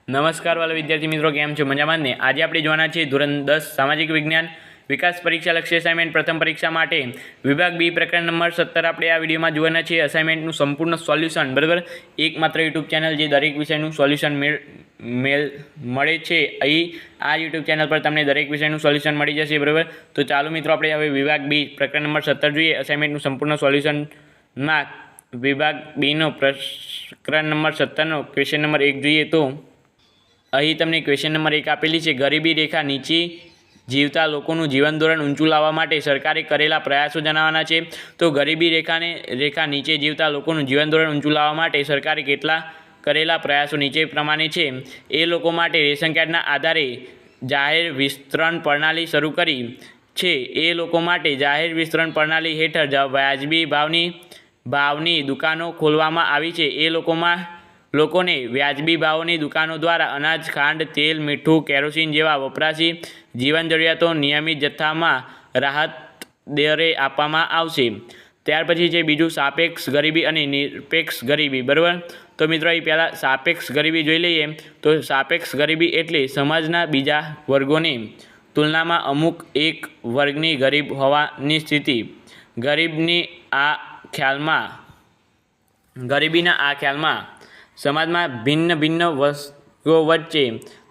નમસ્કાર વાલા વિદ્યાર્થી મિત્રો, કેમ છો? મજામાં ને? આજે આપણે જોવાના છીએ ધોરણ 10 સામાજિક વિજ્ઞાન વિકાસ પરીક્ષા લક્ષ્ય અસાઇનમેન્ટ પ્રથમ પરીક્ષા માટે વિભાગ બી પ્રકરણ નંબર 17 આપણે આ વિડીયોમાં જોવાના છીએ અસાઇનમેન્ટનું સંપૂર્ણ સોલ્યુશન, બરાબર? એકમાત્ર યુટ્યુબ ચેનલ જે દરેક વિષયનું સોલ્યુશન મળે છે. અહીં આ યુટ્યુબ ચેનલ પર તમને દરેક વિષયનું સોલ્યુશન મળી જશે, બરાબર? તો ચાલો મિત્રો, આપણે હવે વિભાગ બી પ્રકરણ નંબર 17 જોઈએ. અસાઇનમેન્ટનું સંપૂર્ણ સોલ્યુશનમાં વિભાગ બીનો પ્રકરણ નંબર 17નો ક્વેશ્ચન નંબર 1 જોઈએ તો અહીં તમને ક્વેશ્ચન નંબર 1 આપેલી છે. ગરીબી રેખા નીચે જીવતા લોકોનું જીવન ધોરણ ઊંચું લાવવા માટે સરકારે કરેલા પ્રયાસો જણાવવાના છે. તો ગરીબી રેખા નીચે જીવતા લોકોનું જીવન ધોરણ ઊંચું લાવવા માટે સરકારે કેટલા કરેલા પ્રયાસો નીચે પ્રમાણે છે. એ લોકો માટે રેશન કાર્ડના આધારે જાહેર વિસ્તરણ પ્રણાલી શરૂ કરી છે. એ લોકો માટે જાહેર વિસ્તરણ પ્રણાલી હેઠળ વાજબી ભાવની દુકાનો ખોલવામાં આવી છે. એ લોકોને વ્યાજબી ભાવોની દુકાનો દ્વારા અનાજ, ખાંડ, તેલ, મીઠું, કેરોસીન જેવા વપરાશી જીવન જરૂરિયાતો નિયમિત જથ્થામાં રાહત દરે આપવામાં આવશે. ત્યાર પછી છે બીજું સાપેક્ષ ગરીબી અને નિરપેક્ષ ગરીબી, બરાબર? તો મિત્રો, અહીં પહેલાં સાપેક્ષ ગરીબી જોઈ લઈએ. તો સાપેક્ષ ગરીબી એટલે સમાજના બીજા વર્ગોની તુલનામાં અમુક એક વર્ગની ગરીબ હોવાની સ્થિતિ. ગરીબીના આ ખ્યાલમાં સમાજમાં ભિન્ન વર્ગો વચ્ચે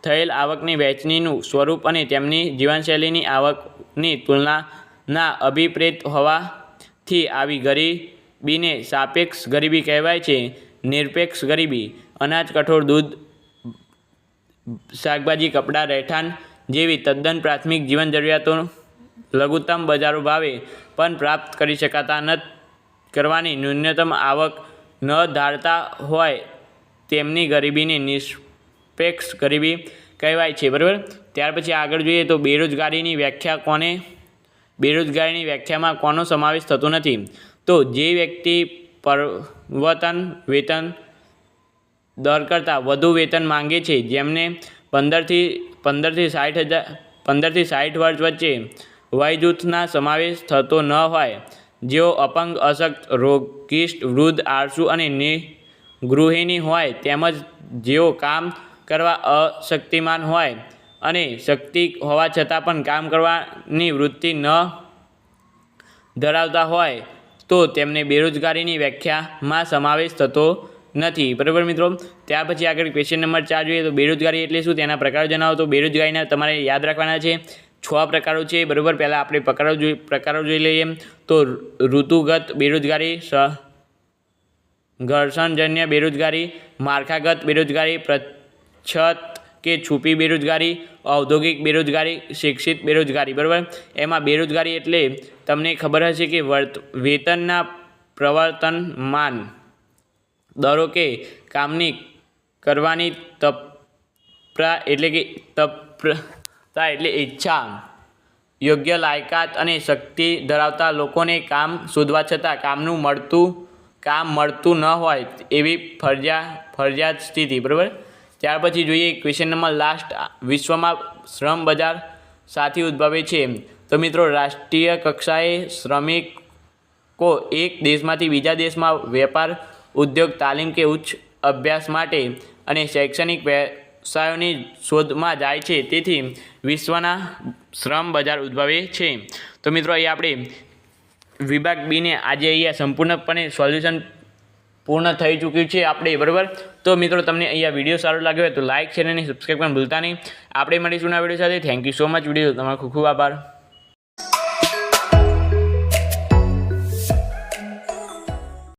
થયેલ આવકની વહેંચણીનું સ્વરૂપ અને તેમની જીવનશૈલીની આવકની તુલનાના અભિપ્રેત હોવાથી આવી ગરીબીને સાપેક્ષ ગરીબી કહેવાય છે. નિરપેક્ષ ગરીબી અનાજ, કઠોળ, દૂધ, શાકભાજી, કપડાં, રહેઠાણ જેવી તદ્દન પ્રાથમિક જીવન જરૂરિયાતો લઘુત્તમ બજારો ભાવે પણ પ્રાપ્ત કરી શકાતા કરવાની ન્યૂનતમ આવક ન ધારતા હોય તેમની ગરીબીની નિરપેક્ષ ગરીબી કહેવાય છે, બરાબર? ત્યાર પછી આગળ જોઈએ તો બેરોજગારીની વ્યાખ્યામાં કોનો સમાવેશ થતો નથી? તો જે વ્યક્તિ પરિવર્તન વેતન દર કરતાં વધુ વેતન માંગે છે, જેમને 15 થી 60 વર્ષ વચ્ચે વયજૂથના સમાવેશ થતો ન હોય, જેઓ અપંગ, અશક્ત, રોગિષ્ટ, વૃદ્ધ, આળસુ અને ગૃહિણી હોય, તેમજ જેઓ કામ કરવા અશક્તિમાન હોય અને શક્તિ હોવા છતાં પણ કામ કરવાની વૃત્તિ ન ધરાવતા હોય તો તેમને બેરોજગારીની વ્યાખ્યામાં સમાવેશ થતો નથી, બરાબર મિત્રો? ત્યાર પછી આગળ ક્વેશ્ચન નંબર 4 જોઈએ તો બેરોજગારી એટલે શું, તેના પ્રકારો જણાવો. તો બેરોજગારીના તમારે યાદ રાખવાના છે 6 પ્રકારો છે, બરાબર? પહેલાં આપણે પ્રકારો જોઈ લઈએ. તો ઋતુગત બેરોજગારી, ઘર્ષણજન્ય બેરોજગારી, માળખાગત બેરોજગારી, પ્રચ્છદ કે છુપી બેરોજગારી, ઔદ્યોગિક બેરોજગારી, શિક્ષિત બેરોજગારી, બરાબર? એમાં બેરોજગારી એટલે તમને ખબર હશે કે વેતનના પ્રવર્તમાન દરો કે કામની કરવાની તત્પરતા એટલે ઈચ્છા, યોગ્ય લાયકાત અને શક્તિ ધરાવતા લોકોને કામ શોધવા છતાં કામ મળતું ન હોય એવી ફરજિયાત સ્થિતિ, બરાબર? ત્યાર પછી જોઈએ ક્વેશ્ચન નંબર લાસ્ટ. વિશ્વમાં શ્રમ બજાર સાથી ઉદ્ભવે છે? તો મિત્રો, રાષ્ટ્રીય કક્ષાએ શ્રમિકો એક દેશમાંથી બીજા દેશમાં વેપાર, ઉદ્યોગ, તાલીમ કે ઉચ્ચ અભ્યાસ માટે અને શૈક્ષણિક વ્યવસાયોની શોધમાં જાય છે, તેથી વિશ્વના શ્રમ બજાર ઉદ્ભવે છે. તો મિત્રો, અહીં આપણે વિભાગ બીને આજે અહીંયા સંપૂર્ણપણે સોલ્યુશન પૂર્ણ થઈ ચૂક્યું છે આપણે, બરાબર? તો મિત્રો, તમને અહીંયા વિડીયો સારો લાગ્યો હોય તો લાઇક, શેર અને સબસ્ક્રાઈબ પણ ભૂલતા નહીં. આપણે મળીશું આ વિડીયો સાથે. Thank you so much. Video તમારો ખૂબ ખૂબ આભાર.